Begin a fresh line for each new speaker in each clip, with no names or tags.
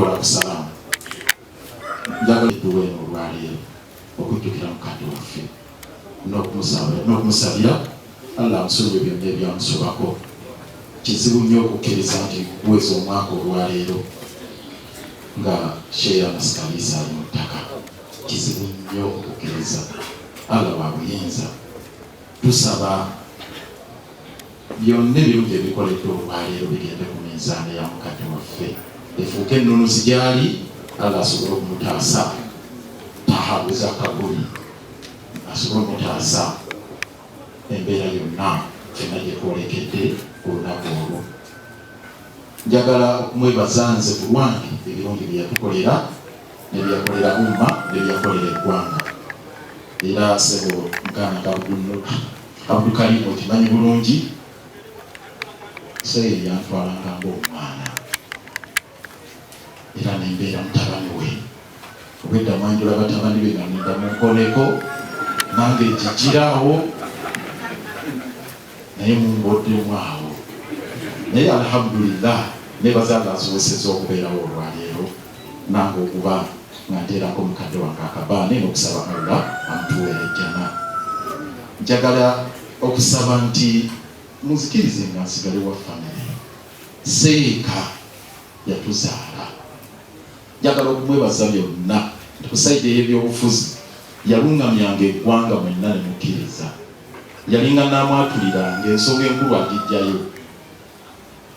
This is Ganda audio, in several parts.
tukola kusalamu njagala tuwe olwaleero okujjukira mukadde waffe n'okumusabira Allah amusulwe byonna ebyamusobako. Kizibu nnyo okukkiriza nti kuweza omwaka olwaleero nga Sheikh Anas Kalisa ali mu ttaka. Kizibu nnyo okukkiriza. Allah wa buyinza. Tusaba byonna ebirungi ebikoledde olwaleero bigende ku minzaani ya mukadde waffe, efuuke ennunuzi gy'ali. Allah asobole okumutaasa tahabuza kabuli, asobole okumutaasa embeera yonna fenna gyetwolekedde olunaku olwo. Njagala okumwebaza nze ku lwange ebirungi bye yatukolera, ne byakolera umma, ne byakolera eggwanga. Era sebo mukana Abdulkarim okimanyi bulungi, Seeri yantwalanga ng'omwana era nembeera mutabani we. Obwedda mwanjula batabani be nga nenda munkoleko nange jijiraawo naye mungoddemu awo. Naye alhamdulillah nebaza nga asobosezza okubeerawo olwaleero nange okuba nga nteerako mukadde wange akabaane n'okusaba Allah amutuweera ejjana. Njagala okusaba nti muzikirize nga nsigale wa famire. Seeka yatuzaala. Njagala okumwebaza byonna ku sayidi ey'ebyobufuzi yalungamyanga eggwanga mwenna ne mukkiriza. Yalinga n'amwatuliranga ensonga enkulu agijjayo.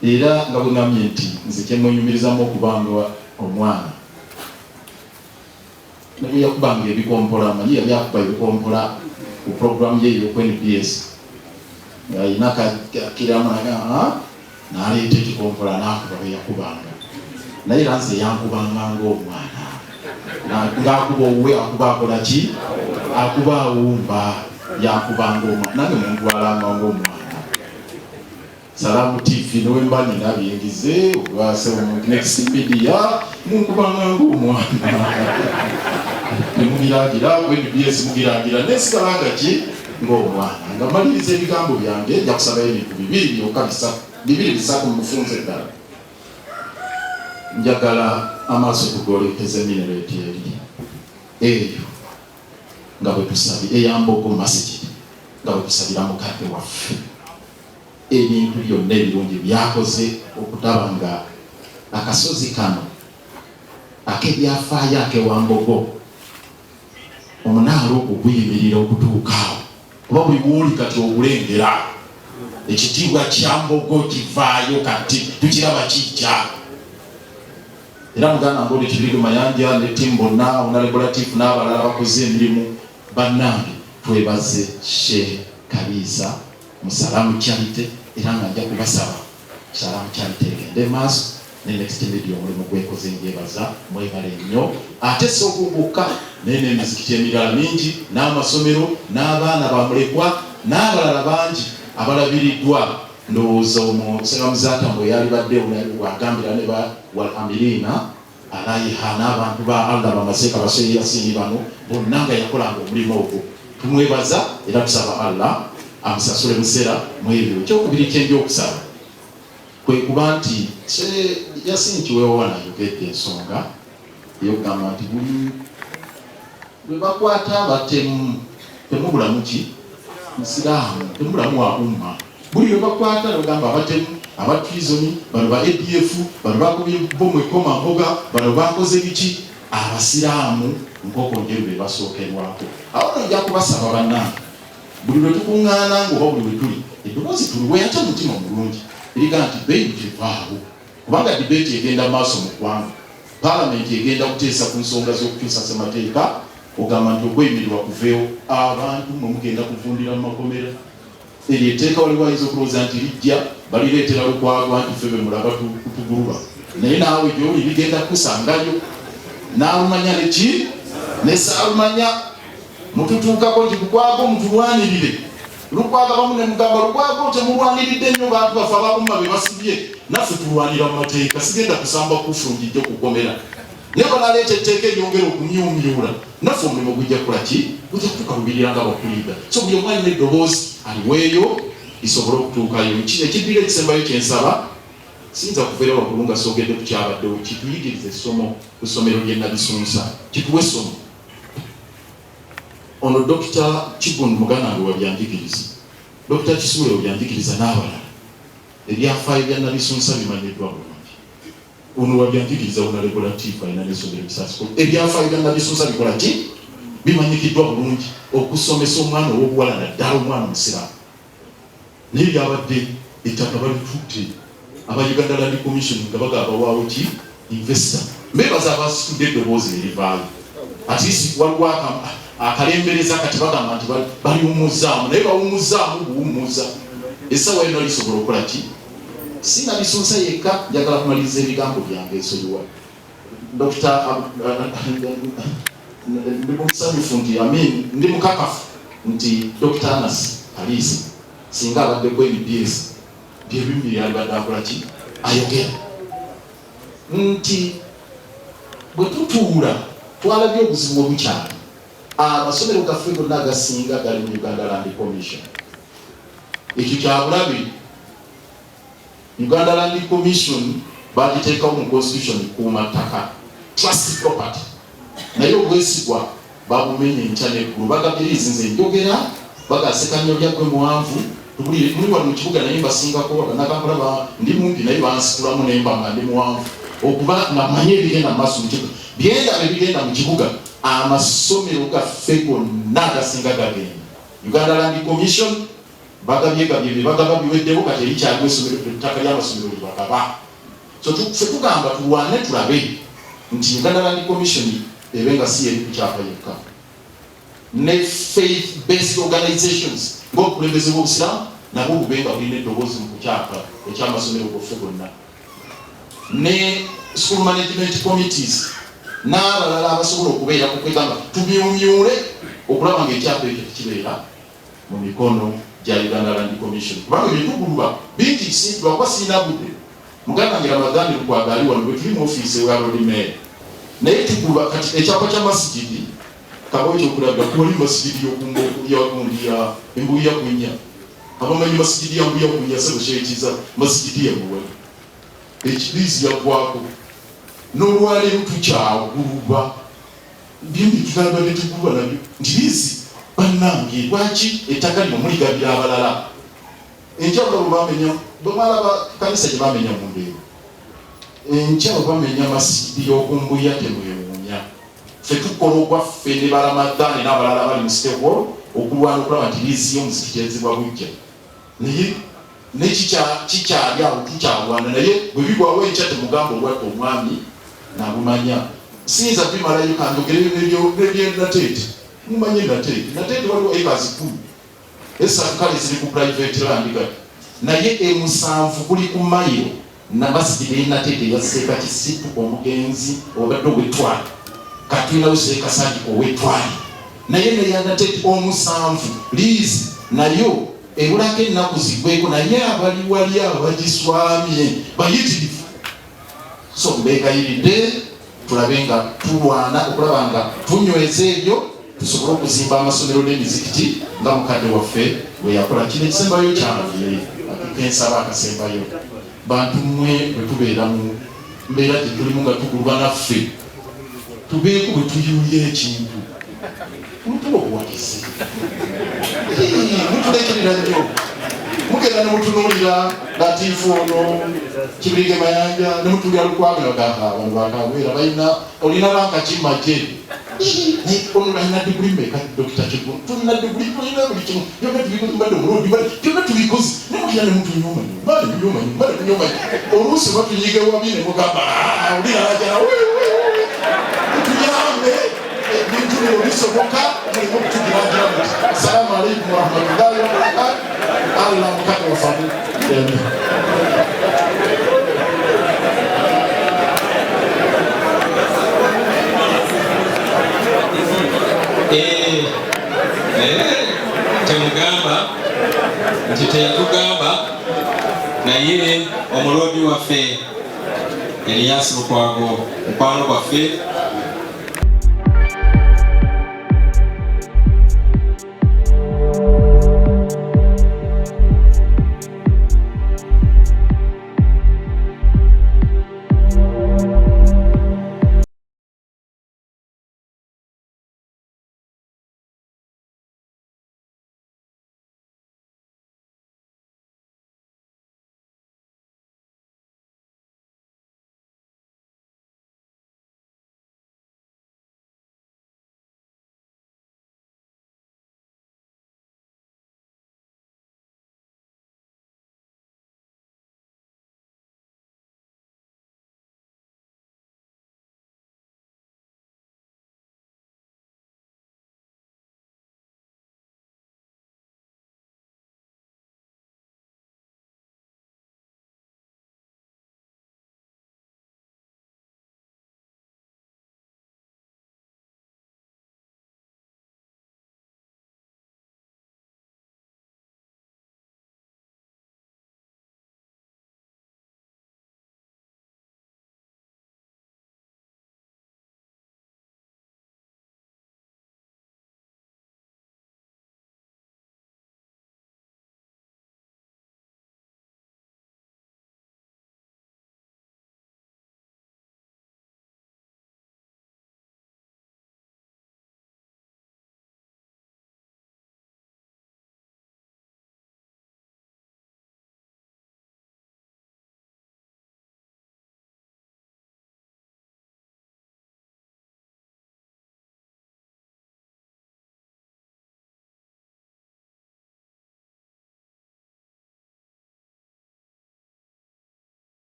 Era nga bwe ngambye nti nze kyemwenyumirizamu okubanga omwana naye yakubanga ebikompola, amanyi yali akuba ebikompola ku programu ye ey'oku NBS ng'ayina kiramu n'aleeta ekikompola n'akuba bwe yakubanga. Naye era nze yankubanga ng'omwana ng'akuba owuwe akuba akola ki? Akuba awumba yakubanga omwana, nange muntwalanga ng'omwana. Salamu TV nowe mba nina byengize olwasebo mu Next Media munkubanga ng'omwana. Temugiragira ku NBS mugiragira nesigalanga ki ng'omwana. Nga maliriza ebigambo byange nja kusabayo ebintu bibiri bisatu mufunze ddala. Njagala amaaso tugolekeze minareeti eri eyo nga bwe tusabi eyambogo masjid nga bwe tusabira mukadde waffe ebintu byonna ebirungi byakoze okutaba nga akasozi kano akebyafaayo akewambogo omunaala okugwiyimirira okutuukaawo oba buli wuuli kati obulengera ekitiibwa kyambogo kivaayo kati tukiraba kijja. Era muganda ngoli Kibirigo Mayanja ne timu bonna Honorable n'abalala bakoze emirimu bannange twebaze Sheikh Kalisa mu Salamu Charity era nga nja kubasaba Salamu Charity egende maaso ne Next Media omulimu gwekoze njebaza mwebale nnyo ate sokubuka n'emizikiti emirala mingi n'amasomero n'abaana bamulekwa n'abalala bangi abalabiriddwa. Ndowooza omusanga Muzatambo yali badde wagambira ne ba Amirina alayiha n'abantu ba Allah bamaseka Sheikh Yasin bano bonna nga yakolanga omulimu ogwo. Tumwebaza era tusaba Allah amusasule museera mwebyo. Ekyokubiri kyenja okusaba kwe kuba nti Sheikh Yasin kiweewa nayogedde ensonga ey'okugamba nti bwe bakwata abatemu temubulamu ki Musiraamu temubulamu wa umma. Buli bakwata bagamba abatemu abatwizoni bano ba ADF bano bakubye bomu ekoma mboga bano bakoze biki abasiraamu nkoko njeru be basookerwako. Awo nja kubasaba bannange buli lwe tukuŋŋaana ng'oba buli lwe tuli eddoboozi tuliwe ate omutima omulungi eriga nti beeyi givaawo kubanga dibeeti egenda maaso mu ggwanga. Paalamenti egenda kuteesa ku nsonga z'okukyusa ssemateeka ogamba nti okweyimirirwa kuveewo abantu mwe mugenda kuvundira mu makomera. Eri etteeka waliwo ayinza okulowooza nti lijja balireetera lukwagwa nti ffe be mulaba kutuguluba naye naawe gy'oli bigenda kusangayo n'alumanya neki ne saalumanya mututuukako nti lukwago mutulwanirire. Lukwago bamu ne mugamba lukwago temulwaniridde nnyo bantu baffe abakuma be basibye naffe tulwanira mu mateeka sigenda kusamba kufuru ngijja kukomera naye banaleeta etteeka eryongera okunyumyula naffe omulimu gujja kukola ki gujja kutukalubirira nga bakuliga. So buli omwanya n'eddoboozi aliweeyo lisobole okutuukayo. Ekiddira ekisembayo kyensaba sinza kubeera wakulunga sogedde ku kyabaddewo kituyigirize essomo ku ssomero lye Nabisunsa kituwe essomo. Ono Dr. Kigundu Muganange wabyanjigiriza, Dr. Kisuule wabyanjigiriza n'abalala. Ebyafaayo bya Nabisunsa bimanyiddwa bulungi. Ono wabyanjigiriza Honorable Latifa ayina n'essomero Kisasi. Ebyafaayo bya Nabisunsa bikola ki? Bimanyikiddwa bulungi okusomesa omwana ow'obuwala naddala omwana omusiraamu. Naye byabadde ettaka balitutte aba Uganda Land Commission nga bagamba waawo ki investor. Mbebaza abasitudde eddoboozi erivaayo. At least waliwo akalembereza kati bagamba nti baliwummuzaamu, naye bawummuzaamu buwummuza. Essaawa yonna lisobola okukola ki? Si Nabisunsa yekka, njagala kumaliriza ebigambo byange ensonyiwa. Ndi musanyufu nti ndi mukakafu nti Dr. Anas Alisi singa abadde ku NBS byebimbi yalibadde akola ki? Ayogera nti bwe tutuula twalabye obuzibu obukyali. Amasomero gaffe gonna agasinga gali mu Uganda Land Commission. Ekyo kyabulabe. Uganda Land Commission bagiteekawo mu constitution kuuma ttaka, trust property. Naye obwesigwa babumenye enkya n'eggulu. Bagabiriza nze njogera bagasekanya lyakwe muwanvu muli wano mu kibuga naye mbasingako abanakakola ndi mumpi naye bansikulamu naye mbanga ndi muwanvu okuba namanyi ebigenda mu maaso mu kibuga. Byendaba ebigenda mu kibuga amasomero gaffe gonna agasinga gagenda. Uganda Land Commission bagabyegabye bye bagaba biweddewo kati erikyaliwo essomero ettaka ly'amasomero lye bagaba. So ffe tugamba tulwane tulabe nti Uganda Land Commission ebenga si eri ku kyapa yekka. Ne faith based organizations ng'obukulembeze bw'obusiraamu nabwo bubenga bulina eddoboozi mu kukyapa eky'amasomero gaffe gonna. Ne school management committees n'abalala abasobola okubeera ku kwegamba tumyumyule okulaba ng'ekyapa ekyo tekibeera mu mikono gya Uganda Land Commission. Kubanga ebituguluba bingi lwakuba sirina budde. Muganda nge Ramadani Lukwagaali wano bwe tuli mu ofiisi ewa Lord Mayor. Naye tuguluba kati ekyapa kya masigidi kabo ekyokulaga kuwali masigidi y'okumbuya embuya kunya. Abamanyi masigidi ya mbuya kunya sebo kyekiza masigidi ya muwali. Ekibirizi yagwako. N'olwaleero tukyaguluba. Bindi tutambadde tuguluba nabyo. Ntibizi bannange lwaki ettaka lino muligabira abalala. Enjawulo bamenya bamala kanisa gye bamenya mu mbeera. Enjawulo bamenya masigidi y'okumbuya temwewuunya. Ffe tukola ogwaffe ne Baramadani n'abalala bali mu sitewolo okulwana okulaba nti liizi y'omuzikiti ezibwa bujja. Naye kikyali awo tukyalwana naye bwe bigwawo enkya temugamba olwadde omwami nabumanya. Siyinza bimalayo kanjogere n'ebyennateete. Mumanye nateete waliwo acres 10. Esatu kale ziri ku private land kati. Naye emusanvu kuli ku mayiro na masigidi y'ennateete yaseeka kisitu omugenzi obadde ow'ettwali. Katulinawo seeka Saagiko ow'ettwali. Naye neyannateete omusanvu liizi nayo ebulako ennaku zigweko naye abali wali abagiswamye bayitirivu. So mbeegayiridde tulabe nga tulwana okulaba nga tunyweza ebyo tusobole okuzimba amasomero n'emizikiti nga mukadde waffe bwe yakola. Kino ekisembayo kyange akikensaba akasembayo bantu mmwe bwe tubeera mu mbeera gye tulimu nga tugulwa naffe tubeeko bwe tuyuuya ekintu mutuba obuwagizi mutulekerera nnyo mugenda ne mutunuulira Latifu ono Kibirige Mayanja ne mutuulira Lukwago bagamba abantu bakabwera balina olina banka kimajje ono alina diguli mmeka Dr. Kigundu tulina diguli tulina buli kimu byonna tubikoze mbadde omulungi byonna tubikoze nemulina ne mutunyuma nnyo oluusi batunyiga wabi ne mugamba olina ajala tuyambe ebintu bino bisoboka mulimu okutugira njamu. Assalamu alaikum warahmatullahi wabarakatuh. Allah mukate wafadu
temugamba nti teyatugamba naye omulodi waffe Elias Lukwago mukwano gwaffe